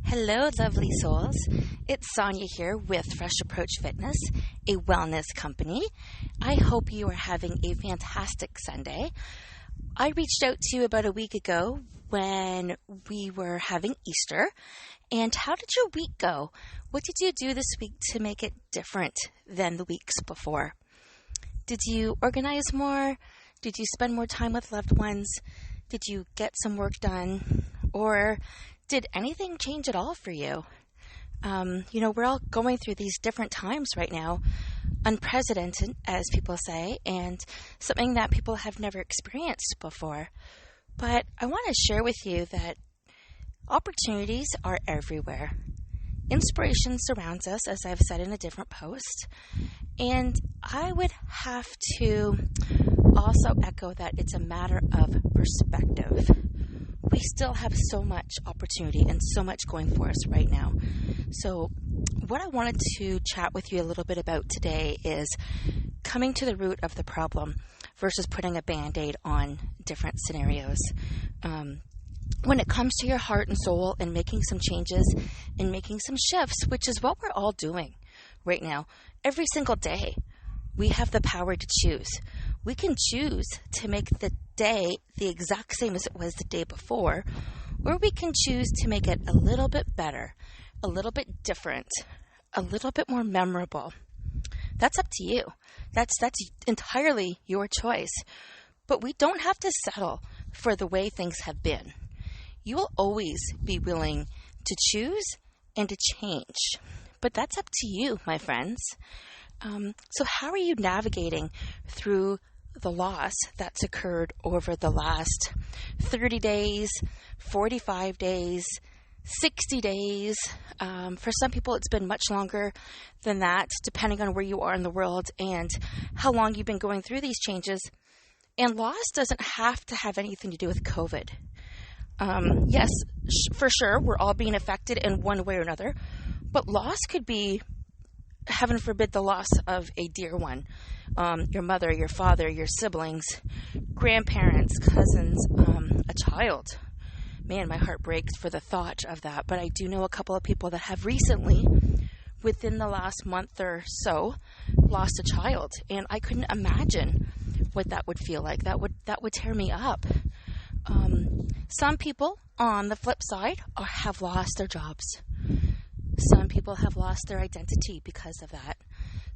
Hello, lovely souls. It's Sonia here with Fresh Approach Fitness, a wellness company. I hope you are having a fantastic Sunday. I reached out to you about a week ago when we were having Easter. And how did your week go? What did you do this week to make it different than the weeks before? Did you organize more? Did you spend more time with loved ones? Did you get some work done? Or did anything change at all for you? We're all going through these different times right now, unprecedented, as people say, and something that people have never experienced before. But I want to share with you that opportunities are everywhere. Inspiration surrounds us, as I've said in a different post, and I would have to also echo that it's a matter of perspective. We still have so much opportunity and so much going for us right now. So what I wanted to chat with you a little bit about today is coming to the root of the problem versus putting a Band-Aid on different scenarios. When it comes to your heart and soul and making some changes and making some shifts, which is what we're all doing right now, every single day, we have the power to choose. We can choose to make the day the exact same as it was the day before, or we can choose to make it a little bit better, a little bit different, a little bit more memorable. That's up to you. That's entirely your choice. But we don't have to settle for the way things have been. You will always be willing to choose and to change. But that's up to you, my friends. So how are you navigating through the loss that's occurred over the last 30 days, 45 days, 60 days? For some people, it's been much longer than that, depending on where you are in the world and how long you've been going through these changes. And loss doesn't have to have anything to do with COVID. Yes, for sure, we're all being affected in one way or another, but loss could be, heaven forbid, the loss of a dear one. Your mother, your father, your siblings, grandparents, cousins, a child. Man, my heart breaks for the thought of that. But I do know a couple of people that have recently, within the last month or so, lost a child. And I couldn't imagine what that would feel like. That would tear me up. Some people, on the flip side, have lost their jobs. Some people have lost their identity because of that.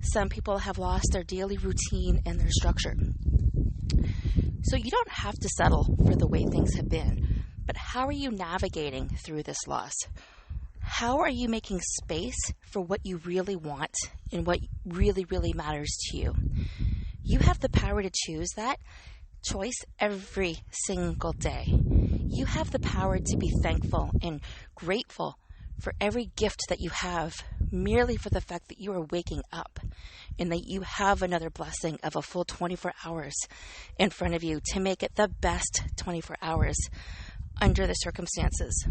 Some people have lost their daily routine and their structure. So you don't have to settle for the way things have been, but how are you navigating through this loss? How are you making space for what you really want and what really, really matters to you? You have the power to choose that choice every single day. You have the power to be thankful and grateful for every gift that you have, merely for the fact that you are waking up and that you have another blessing of a full 24 hours in front of you to make it the best 24 hours under the circumstances.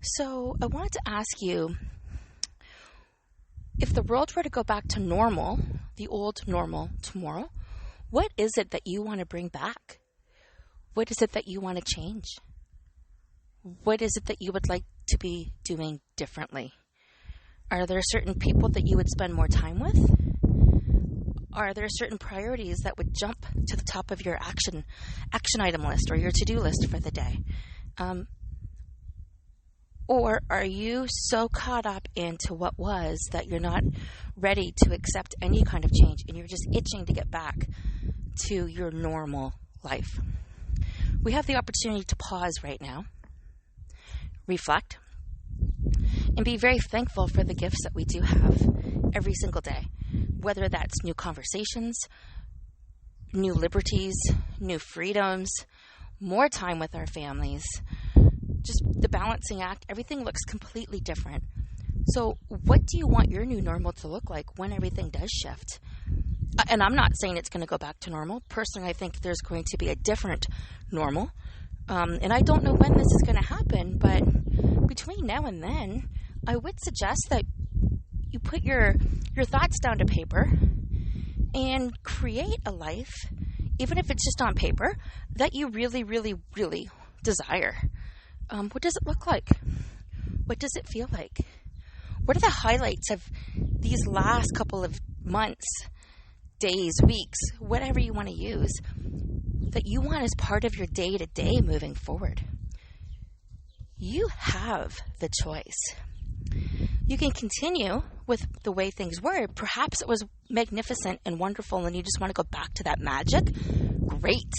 So I wanted to ask you, if the world were to go back to normal, the old normal tomorrow, what is it that you want to bring back? What is it that you want to change? What is it that you would like to be doing differently? Are there certain people that you would spend more time with? Are there certain priorities that would jump to the top of your action item list or your to-do list for the day? Or are you so caught up into what was that you're not ready to accept any kind of change and you're just itching to get back to your normal life? We have the opportunity to pause right now, reflect, and be very thankful for the gifts that we do have every single day, whether that's new conversations, new liberties, new freedoms, more time with our families, just the balancing act. Everything looks completely different. So what do you want your new normal to look like when everything does shift? And I'm not saying it's going to go back to normal. Personally, I think there's going to be a different normal. And I don't know when this is going to happen, but between now and then, I would suggest that you put your thoughts down to paper and create a life, even if it's just on paper, that you really, really, really desire. What does it look like? What does it feel like? What are the highlights of these last couple of months, days, weeks, whatever you want to use, that you want as part of your day-to-day moving forward? You have the choice. You can continue with the way things were. Perhaps it was magnificent and wonderful and you just want to go back to that magic. Great.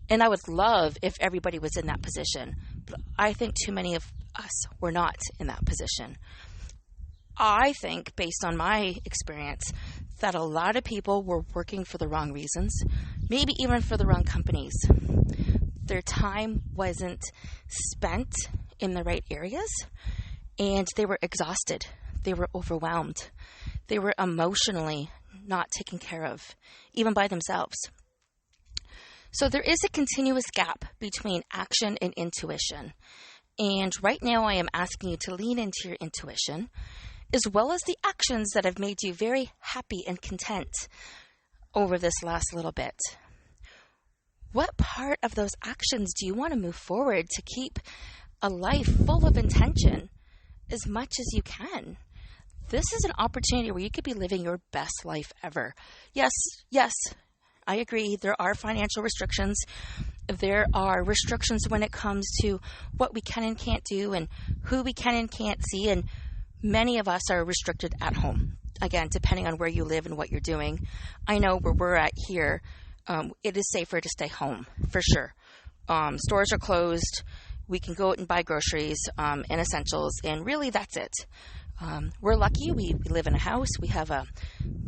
And I would love if everybody was in that position. But I think too many of us were not in that position. I think, based on my experience, that a lot of people were working for the wrong reasons, maybe even for the wrong companies. Their time wasn't spent in the right areas, and they were exhausted. They were overwhelmed. They were emotionally not taken care of, even by themselves. So there is a continuous gap between action and intuition. And right now I am asking you to lean into your intuition, as well as the actions that have made you very happy and content over this last little bit. What part of those actions do you want to move forward to keep a life full of intention as much as you can? This is an opportunity where you could be living your best life ever. Yes, I agree. There are financial restrictions. There are restrictions when it comes to what we can and can't do and who we can and can't see. And many of us are restricted at home. Again, depending on where you live and what you're doing. I know where we're at here, it is safer to stay home, for sure. Stores are closed. We can go out and buy groceries and essentials, and really that's it. We're lucky. We live in a house. We have a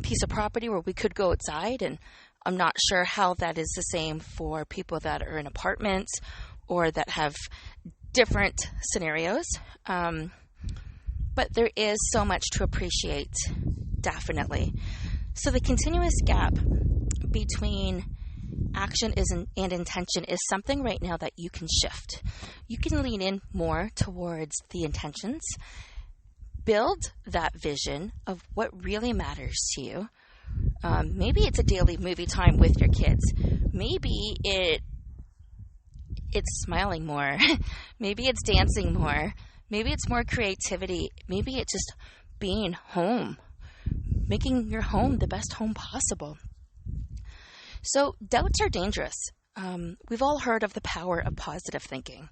piece of property where we could go outside, and I'm not sure how that is the same for people that are in apartments or that have different scenarios. But there is so much to appreciate, definitely. So the continuous gap between action and intention is something right now that you can shift. You can lean in more towards the intentions, build that vision of what really matters to you. Maybe it's a daily movie time with your kids. Maybe it's smiling more. Maybe it's dancing more. Maybe it's more creativity. Maybe it's just being home, making your home the best home possible. So doubts are dangerous. We've all heard of the power of positive thinking.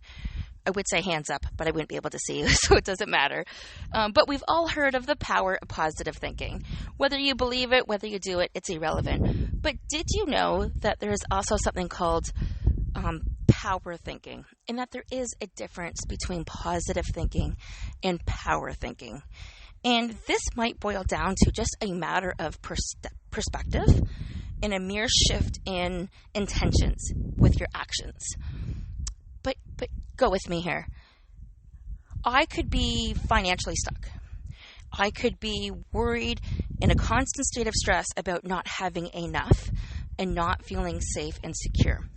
I would say hands up, but I wouldn't be able to see you, so it doesn't matter. But we've all heard of the power of positive thinking. Whether you believe it, whether you do it, it's irrelevant. But did you know that there is also something called power thinking, and that there is a difference between positive thinking and power thinking? And this might boil down to just a matter of perspective and a mere shift in intentions with your actions. But go with me here. I could be financially stuck. I could be worried in a constant state of stress about not having enough and not feeling safe and secure.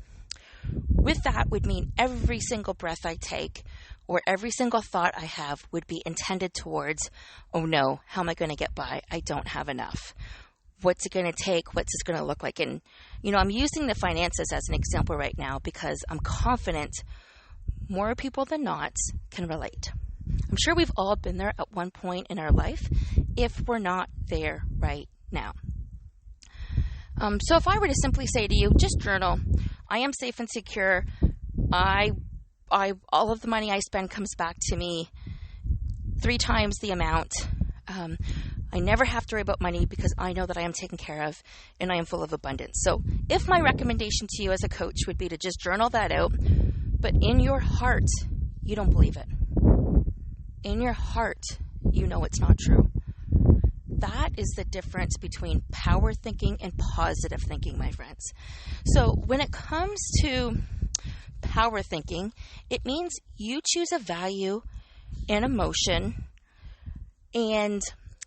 With that would mean every single breath I take or every single thought I have would be intended towards, oh no, how am I going to get by? I don't have enough. What's it going to take? What's this going to look like? And, I'm using the finances as an example right now because I'm confident more people than not can relate. I'm sure we've all been there at one point in our life if we're not there right now. So if I were to simply say to you, just journal, I am safe and secure. All of the money I spend comes back to me 3 times the amount. I never have to worry about money because I know that I am taken care of and I am full of abundance. So if my recommendation to you as a coach would be to just journal that out, but in your heart, you don't believe it. In your heart, you know it's not true. That is the difference between power thinking and positive thinking, my friends. So when it comes to power thinking, it means you choose a value and emotion and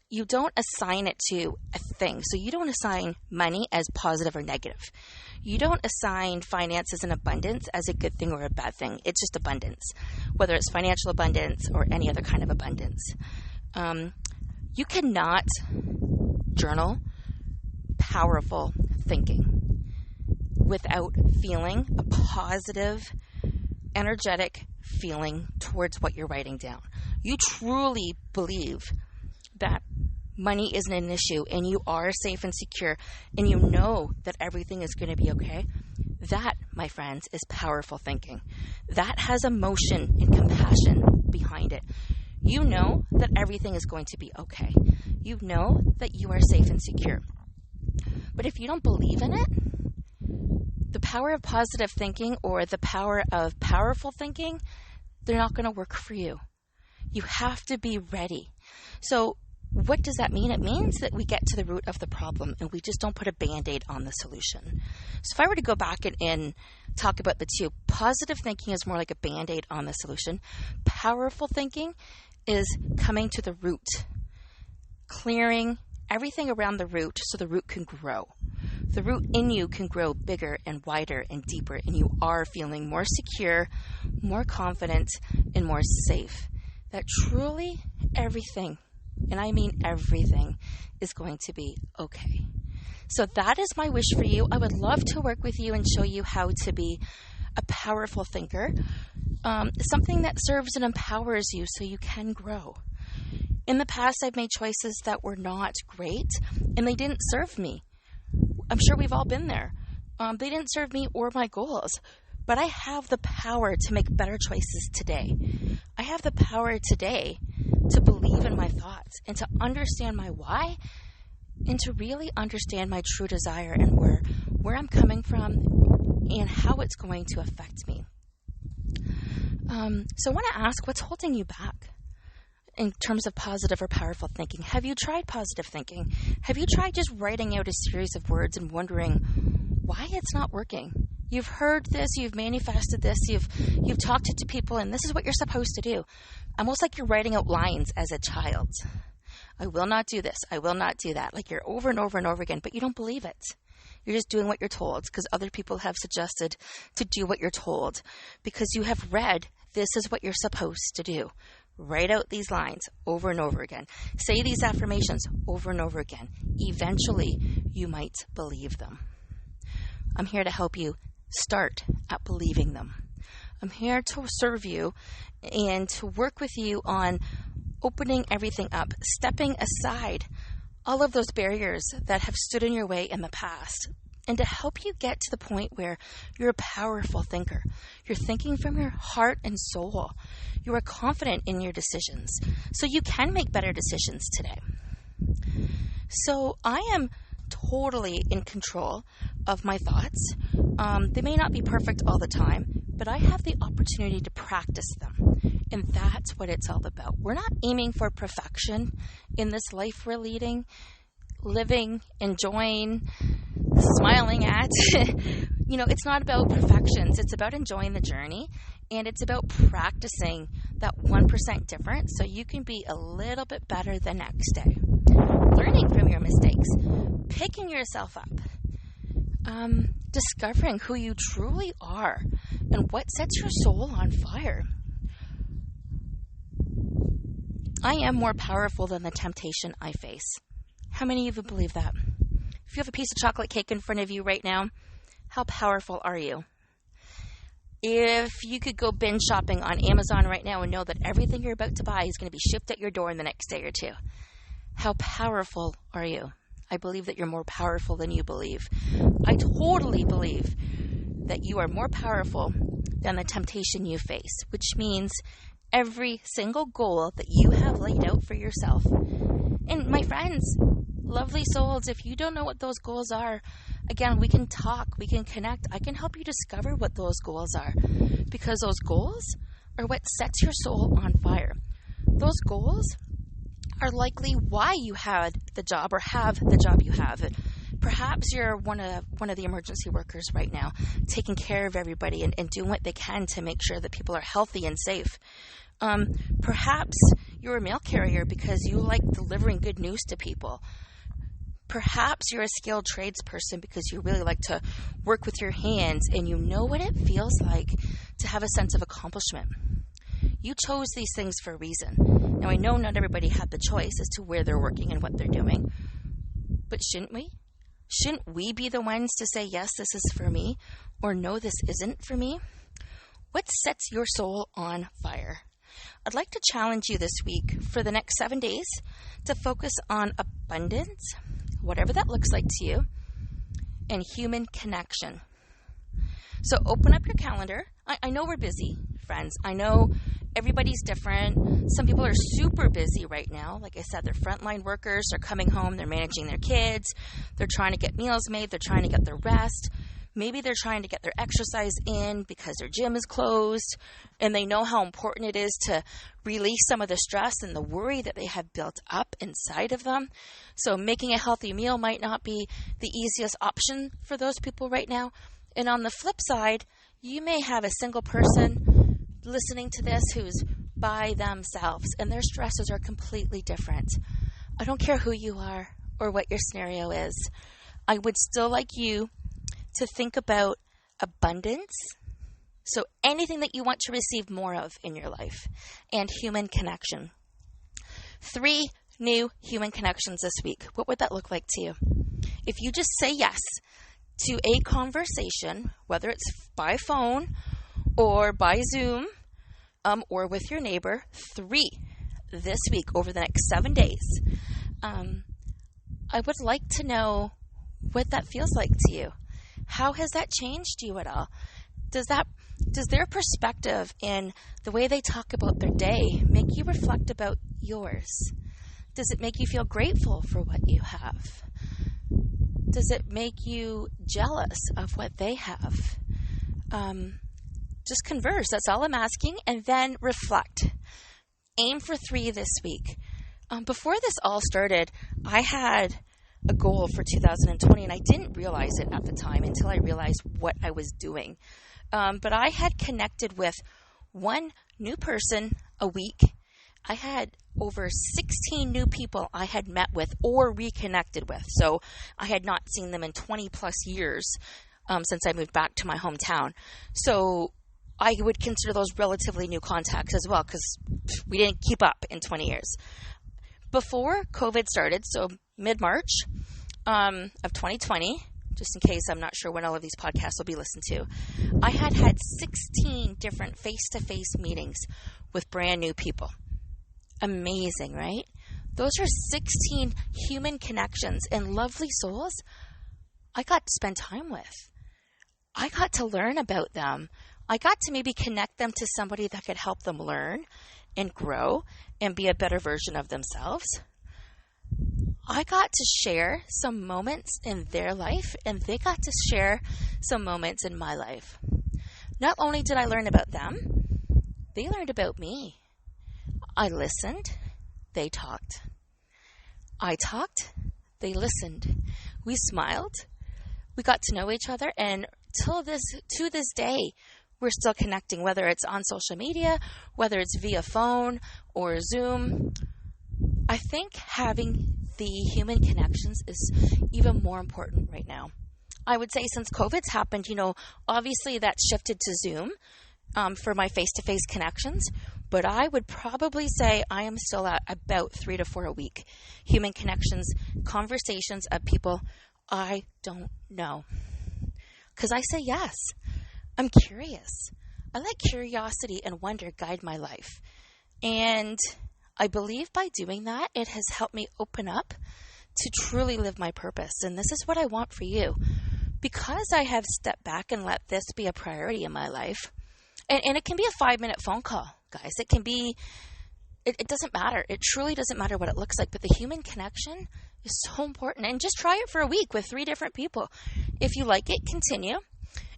you don't assign it to a thing. So you don't assign money as positive or negative. You don't assign finances and abundance as a good thing or a bad thing. It's just abundance, whether it's financial abundance or any other kind of abundance. You cannot journal powerful thinking without feeling a positive, energetic feeling towards what you're writing down. you truly believe that money isn't an issue and you are safe and secure and you know that everything is going to be okay, that, my friends, is powerful thinking. That has emotion and compassion behind it. You know that everything is going to be okay. You know that you are safe and secure. But if you don't believe in it, the power of positive thinking or the power of powerful thinking, they're not going to work for you. You have to be ready. So what does that mean? It means that we get to the root of the problem and we just don't put a Band-Aid on the solution. So if I were to go back and talk about the two, positive thinking is more like a Band-Aid on the solution. Powerful thinking is coming to the root, clearing everything around the root so the root can grow. The root in you can grow bigger and wider and deeper, and you are feeling more secure, more confident, and more safe. That truly everything, and I mean everything, is going to be okay. So that is my wish for you. I would love to work with you and show you how to be a powerful thinker, something that serves and empowers you so you can grow. In the past, I've made choices that were not great, and they didn't serve me. I'm sure we've all been there. They didn't serve me or my goals, but I have the power to make better choices today. I have the power today to believe in my thoughts and to understand my why and to really understand my true desire and where I'm coming from and how it's going to affect me. So I want to ask, what's holding you back in terms of positive or powerful thinking? Have you tried positive thinking? Have you tried just writing out a series of words and wondering why it's not working? You've heard this, you've manifested this, you've talked to people, and this is what you're supposed to do. Almost like you're writing out lines as a child. I will not do this. I will not do that. Like you're over and over and over again, but you don't believe it. You're just doing what you're told because other people have suggested to do what you're told because you have read this is what you're supposed to do. Write out these lines over and over again. Say these affirmations over and over again. Eventually, you might believe them. I'm here to help you start at believing them. I'm here to serve you and to work with you on opening everything up, stepping aside all of those barriers that have stood in your way in the past, and to help you get to the point where you're a powerful thinker. You're thinking from your heart and soul. You are confident in your decisions, so you can make better decisions today. So I am totally in control of my thoughts. They may not be perfect all the time, but I have the opportunity to practice them. And that's what it's all about. We're not aiming for perfection in this life we're leading, living, enjoying, smiling at. It's not about perfections. It's about enjoying the journey. And it's about practicing that 1% difference so you can be a little bit better the next day. Learning from your mistakes, picking yourself up, discovering who you truly are and what sets your soul on fire. I am more powerful than the temptation I face. How many of you believe that? If you have a piece of chocolate cake in front of you right now, how powerful are you? If you could go binge shopping on Amazon right now and know that everything you're about to buy is going to be shipped at your door in the next day or two, how powerful are you? I believe that you're more powerful than you believe. I totally believe that you are more powerful than the temptation you face, which means every single goal that you have laid out for yourself. And my friends, lovely souls, if you don't know what those goals are, again, we can talk, we can connect. I can help you discover what those goals are because those goals are what sets your soul on fire. Those goals are likely why you had the job or have the job you have. Perhaps you're one of the emergency workers right now, taking care of everybody and doing what they can to make sure that people are healthy and safe. Perhaps you're a mail carrier because you like delivering good news to people. Perhaps you're a skilled tradesperson because you really like to work with your hands and you know what it feels like to have a sense of accomplishment. You chose these things for a reason. Now, I know not everybody had the choice as to where they're working and what they're doing, but shouldn't we? Shouldn't we be the ones to say, yes, this is for me, or no, this isn't for me? What sets your soul on fire? I'd like to challenge you this week for the next 7 days to focus on abundance, whatever that looks like to you, and human connection. So open up your calendar. I know we're busy, friends. I know everybody's different. Some people are super busy right now. Like I said, they're frontline workers. They're coming home. They're managing their kids. They're trying to get meals made. They're trying to get their rest. Maybe they're trying to get their exercise in because their gym is closed, and they know how important it is to release some of the stress and the worry that they have built up inside of them. So making a healthy meal might not be the easiest option for those people right now. And on the flip side, you may have a single person listening to this who's by themselves, and their stresses are completely different. I don't care who you are or what your scenario is. I would still like you to think about abundance, so anything that you want to receive more of in your life, and human connection. 3 new human connections this week. What would that look like to you? If you just say yes to a conversation, whether it's by phone or by Zoom or with your neighbor, 3 this week over the next 7 days. I would like to know what that feels like to you. How has that changed you at all? Does their perspective in the way they talk about their day make you reflect about yours? Does it make you feel grateful for what you have? Does it make you jealous of what they have? Just converse. That's all I'm asking. And then reflect. Aim for 3 this week. Before this all started, I had a goal for 2020, and I didn't realize it at the time until I realized what I was doing. But I had connected with 1 new person a week. I had over 16 new people I had met with or reconnected with. So I had not seen them in 20 plus years since I moved back to my hometown. So I would consider those relatively new contacts as well, because we didn't keep up in 20 years. Before COVID started, so mid-March of 2020, just in case I'm not sure when all of these podcasts will be listened to, I had 16 different face-to-face meetings with brand new people. Amazing, right? Those are 16 human connections and lovely souls I got to spend time with. I got to learn about them. I got to maybe connect them to somebody that could help them learn and grow and be a better version of themselves. I got to share some moments in their life, and they got to share some moments in my life. Not only did I learn about them, they learned about me. I listened, they talked. I talked, they listened. We smiled, we got to know each other, and to this day, we're still connecting, whether it's on social media, whether it's via phone or Zoom. I think having the human connections is even more important right now. I would say since COVID's happened, obviously that's shifted to Zoom for my face-to-face connections, but I would probably say I am still at about 3 to 4 a week. Human connections, conversations of people I don't know. Because I say yes. I'm curious. I let curiosity and wonder guide my life. And I believe by doing that, it has helped me open up to truly live my purpose. And this is what I want for you. Because I have stepped back and let this be a priority in my life, and it can be a 5-minute phone call, guys. It can be, it doesn't matter. It truly doesn't matter what it looks like. But the human connection is so important. And just try it for a week with 3 different people. If you like it, continue.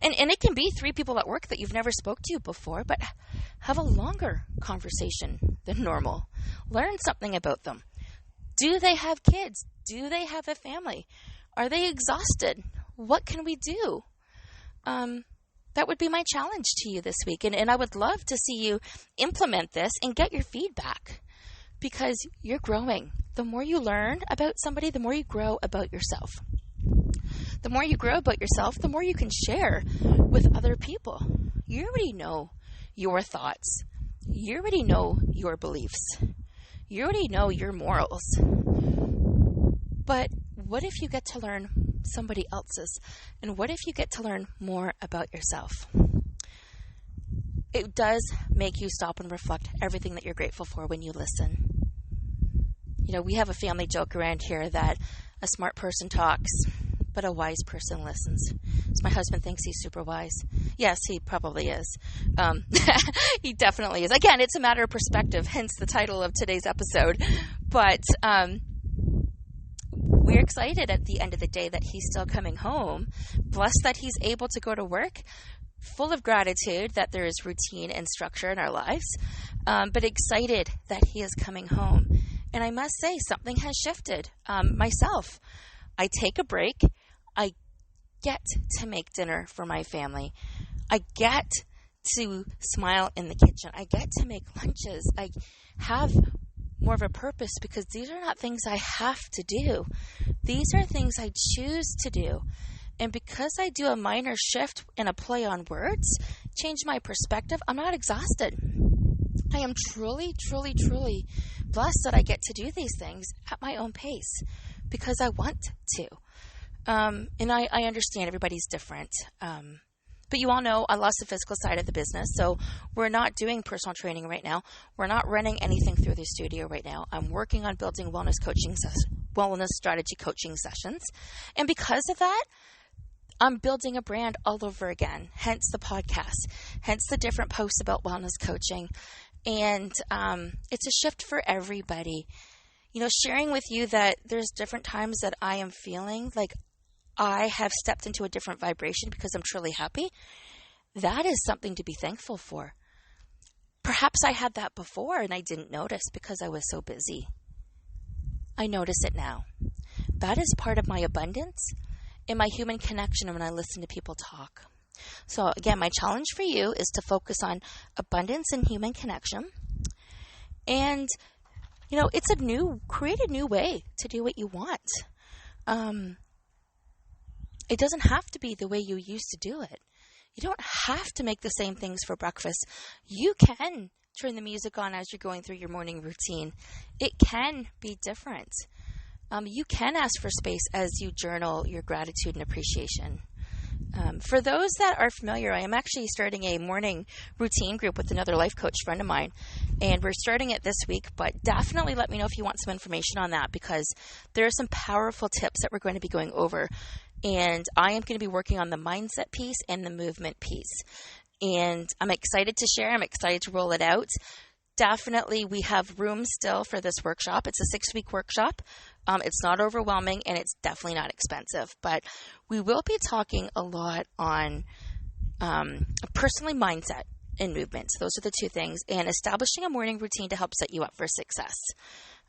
And it can be 3 people at work that you've never spoke to before, but have a longer conversation than normal. Learn something about them. Do they have kids? Do they have a family? Are they exhausted? What can we do? That would be my challenge to you this week. And I would love to see you implement this and get your feedback, because you're growing. The more you learn about somebody, the more you grow about yourself. The more you grow about yourself, the more you can share with other people. You already know your thoughts. You already know your beliefs. You already know your morals. But what if you get to learn somebody else's? And what if you get to learn more about yourself? it does make you stop and reflect everything that you're grateful for when you listen. We have a family joke around here that a smart person talks, but a wise person listens. So my husband thinks he's super wise. Yes, he probably is. He definitely is. Again, it's a matter of perspective, hence the title of today's episode. But we're excited at the end of the day that he's still coming home. Blessed that he's able to go to work. Full of gratitude that there is routine and structure in our lives. But excited that he is coming home. And I must say, something has shifted myself. I take a break. I get to make dinner for my family. I get to smile in the kitchen. I get to make lunches. I have more of a purpose because these are not things I have to do. These are things I choose to do. And because I do a minor shift and a play on words, change my perspective, I'm not exhausted. I am truly, truly, truly blessed that I get to do these things at my own pace because I want to. And I understand everybody's different. But you all know I lost the physical side of the business, so we're not doing personal training right now. We're not running anything through the studio right now. I'm working on building wellness strategy coaching sessions. And because of that, I'm building a brand all over again, hence the podcast, hence the different posts about wellness coaching. And it's a shift for everybody. Sharing with you that there's different times that I am feeling like I have stepped into a different vibration because I'm truly happy. That is something to be thankful for. Perhaps I had that before and I didn't notice because I was so busy. I notice it now. That is part of my abundance and my human connection when I listen to people talk. So again, my challenge for you is to focus on abundance and human connection. And, create a new way to do what you want. It doesn't have to be the way you used to do it. You don't have to make the same things for breakfast. You can turn the music on as you're going through your morning routine. It can be different. You can ask for space as you journal your gratitude and appreciation. For those that are familiar, I am actually starting a morning routine group with another life coach friend of mine, and we're starting it this week, but definitely let me know if you want some information on that because there are some powerful tips that we're going to be going over, and I am going to be working on the mindset piece and the movement piece, and I'm excited to share. I'm excited to roll it out. Definitely, we have room still for this workshop. It's a 6-week workshop. It's not overwhelming, and it's definitely not expensive. But we will be talking a lot on personally mindset and movement. So those are the two things. And establishing a morning routine to help set you up for success.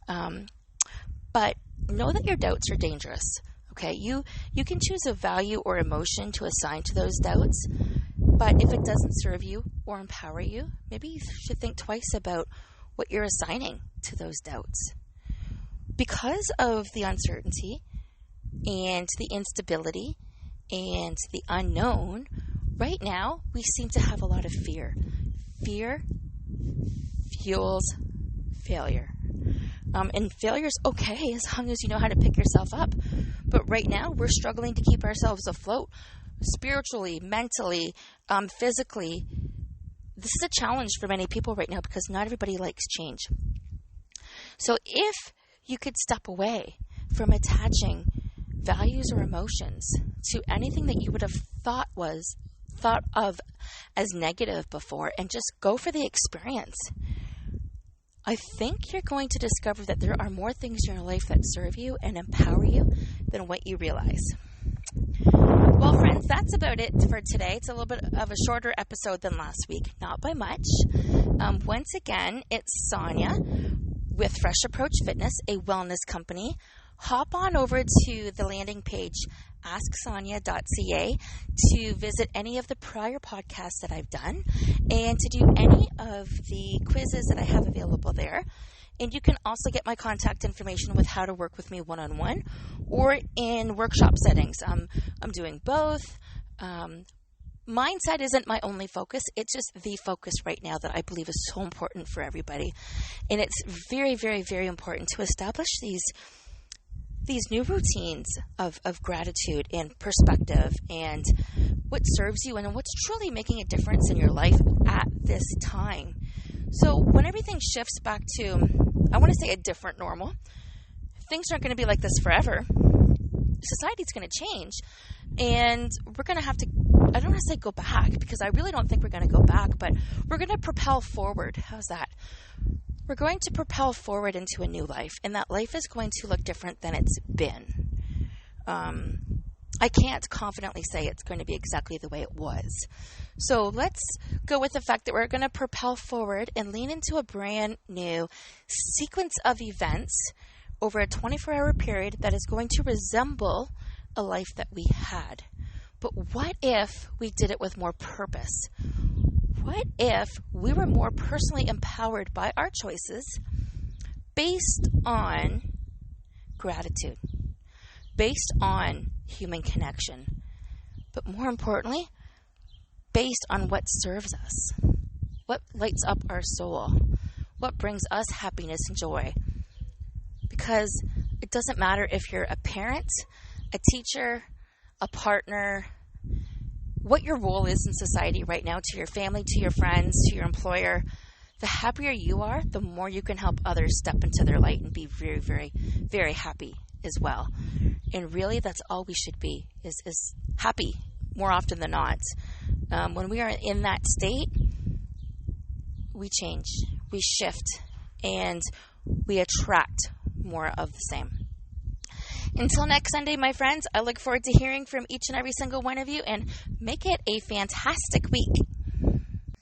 But know that your doubts are dangerous. Okay, you can choose a value or emotion to assign to those doubts. But if it doesn't serve you or empower you, maybe you should think twice about what you're assigning to those doubts. Because of the uncertainty and the instability and the unknown, right now we seem to have a lot of fear. Fear fuels failure. And failure is okay as long as you know how to pick yourself up. But right now we're struggling to keep ourselves afloat. Spiritually, mentally, physically. This is a challenge for many people right now because not everybody likes change. So if you could step away from attaching values or emotions to anything that you would have thought of as negative before and just go for the experience, I think you're going to discover that there are more things in your life that serve you and empower you than what you realize. Well, friends, that's about it for today. It's a little bit of a shorter episode than last week, not by much. Once again, it's Sonia with Fresh Approach Fitness, a wellness company. Hop on over to the landing page, asksonia.ca, to visit any of the prior podcasts that I've done and to do any of the quizzes that I have available there. And you can also get my contact information with how to work with me one-on-one or in workshop settings. I'm doing both. Mindset isn't my only focus. It's just the focus right now that I believe is so important for everybody. And it's very, very, very important to establish these new routines of gratitude and perspective and what serves you, and what's truly making a difference in your life at this time. So when everything shifts back to, I want to say, a different normal, things aren't going to be like this forever. Society's going to change, and we're going to have to, I don't want to say go back, because I really don't think we're going to go back, but we're going to propel forward. How's that? We're going to propel forward into a new life, and that life is going to look different than it's been. I can't confidently say it's going to be exactly the way it was. So let's go with the fact that we're going to propel forward and lean into a brand new sequence of events over a 24-hour period that is going to resemble a life that we had. But what if we did it with more purpose? What if we were more personally empowered by our choices based on gratitude, based on human connection, but more importantly, based on what serves us, what lights up our soul, what brings us happiness and joy? Because it doesn't matter if you're a parent, a teacher, a partner, what your role is in society right now, to your family, to your friends, to your employer. The happier you are, the more you can help others step into their light and be very, very, very happy as well. And really, that's all we should be, is happy more often than not. When we are in that state, we change, we shift, and we attract more of the same. Until next Sunday, my friends, I look forward to hearing from each and every single one of you, and make it a fantastic week.